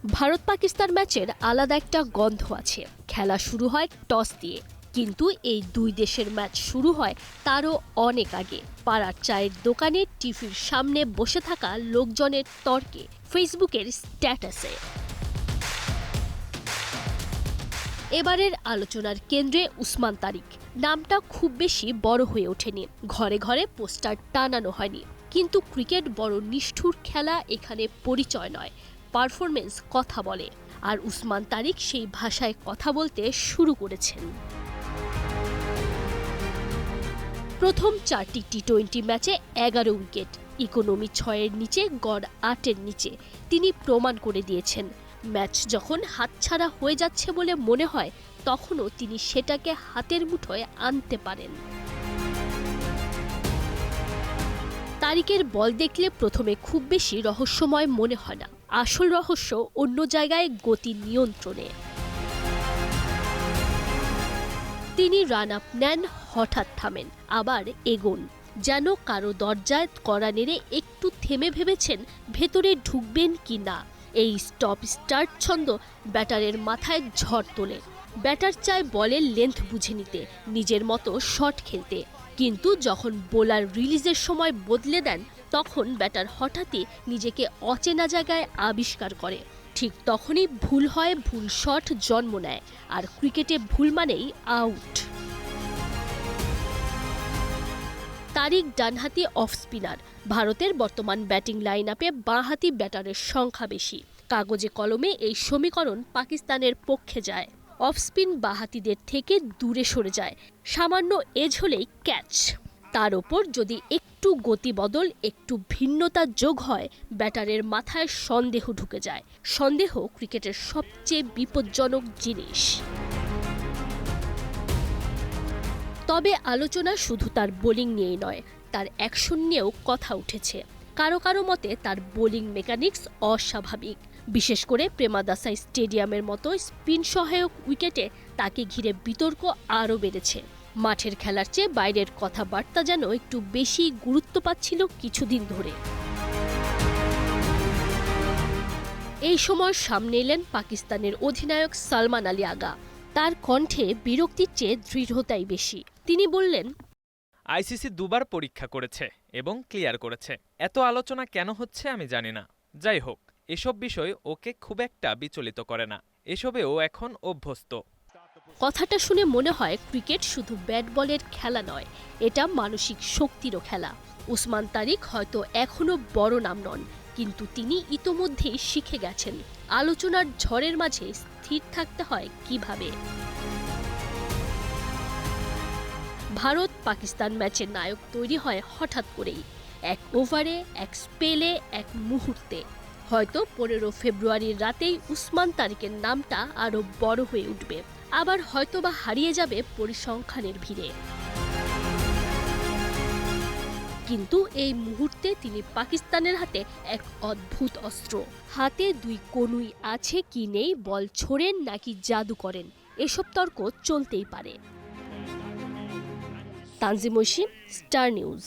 ভারত পাকিস্তান ম্যাচের আলাদা একটা গন্ধ আছে। খেলা শুরু হয় টস দিয়ে, কিন্তু এই দুই দেশের ম্যাচ শুরু হয় তারও অনেক আগে। পাড়ার চায়ের দোকানে, টিভির সামনে বসে থাকা লোকজনের তর্কে, ফেসবুকের স্ট্যাটাসে। এবারের আলোচনার কেন্দ্রে উসমান তারিক। নামটা খুব বেশি বড় হয়ে ওঠেনি, ঘরে ঘরে পোস্টার টানানো হয়নি, কিন্তু ক্রিকেট বড় নিষ্ঠুর খেলা এখানে পরিচয় নয়, পারফরমেন্স কথা বলে। আর উসমান তারিক সেই ভাষায় কথা বলতে শুরু করেছেন। প্রথম 4টি টি-20 ম্যাচে 11 উইকেট, ইকোনমি 6-এর নিচে, গড় 8-এর নিচে। তিনি প্রমাণ করে দিয়েছেন, ম্যাচ যখন হাতছাড়া হয়ে যাচ্ছে বলে মনে হয়, তখনও তিনি সেটাকে হাতের মুঠোয় আনতে পারেন। তারিকের বল দেখলে প্রথমে খুব বেশি রহস্যময় মনে হয় না। আসল রহস্য অন্য জায়গায়, গতি নিয়ন্ত্রণে। তিনি রান আপ নেন, হঠাৎ থামেন, আবার এগোন, যেন কারো দরজায় কড়া নেড়ে একটু থেমে ভেবেছেন ভেতরে ঢুকবেন কি না। এই স্টপ স্টার্ট ছন্দ ব্যাটারের মাথায় ঝড় তোলে। ব্যাটার চায় বলের লেন্থ বুঝে নিতে, নিজের মতো শট খেলতে, কিন্তু যখন বোলার রিলিজের সময় বদলে দেন, তখন ব্যাটার হঠাৎই নিজেকে অচেনা জায়গায় আবিষ্কার করে। ঠিক তখনই ভুল হয়, ভুল শট জন্ম নেয়, আর ক্রিকেটে ভুল মানেই আউট। তারিক ডানহাতি অফ স্পিনার। ভারতের বর্তমান ব্যাটিং লাইন আপে বাঁহাতি ব্যাটারের সংখ্যা বেশি। কাগজে কলমে এই সমীকরণ পাকিস্তানের পক্ষে যায়। অফ স্পিন বাঁহাতিদের থেকে দূরে সরে যায়, সামান্য এজ হলেই ক্যাচ। তার ওপর যদি একটু গতি বদল, একটু ভিন্নতা যোগ হয়, ব্যাটারের মাথায় সন্দেহ ঢুকে যায়। সন্দেহ ক্রিকেটের সবচেয়ে বিপজ্জনক জিনিস। তবে আলোচনা শুধু তার বোলিং নিয়েই নয়, তার অ্যাকশন নিয়েও কথা উঠেছে। কারো কারো মতে তার বোলিং মেকানিক্স অস্বাভাবিক, বিশেষ করে প্রেমাদাসাই স্টেডিয়ামের মতো স্পিন সহায়ক উইকেটে তাকে ঘিরে বিতর্ক আরও বেড়েছে। মাঠের খেলার চেয়ে বাইরের কথাবার্তা যেন একটু বেশি গুরুত্ব পাচ্ছিল কিছুদিন ধরে। এই সময় সামনে এলেন পাকিস্তানের অধিনায়ক সালমান আলী আগা। তার কণ্ঠে বিরক্তির চেয়ে দৃঢ়তাই বেশি। তিনি বললেন, আইসিসি দুবার পরীক্ষা করেছে এবং ক্লিয়ার করেছে। এত আলোচনা কেন হচ্ছে আমি জানি না। যাই হোক, এসব বিষয় ওকে খুব একটা বিচলিত করে না, এসবেও এখন অভ্যস্ত। কথাটা শুনে মনে হয় ক্রিকেট শুধু ব্যাট বলের খেলা নয়, এটা মানসিক শক্তিরও খেলা। উসমান তারিক হয়তো এখনো বড় নাম নন, কিন্তু তিনি ইতোমধ্যেই শিখে গেছেন আলোচনার ঝড়ের মাঝে স্থির থাকতে হয় কিভাবে। ভারত পাকিস্তান ম্যাচের নায়ক তৈরি হয় হঠাৎ করেই, এক ওভারে, এক স্পেলে, এক মুহূর্তে। হয়তো 15 ফেব্রুয়ারির রাতেই উসমান তারিকের নামটা আরও বড় হয়ে উঠবে, আবার হয়তোবা হারিয়ে যাবে পরিসংখ্যানের ভিড়ে। কিন্তু এই মুহূর্তে তিনি পাকিস্তানের হাতে এক অদ্ভুত অস্ত্র। হাতে দুই কনুই আছে কি নেই, বল ছোড়েন নাকি জাদু করেন, এসব তর্ক চলতেই পারে। Tanzim Oishi, star news.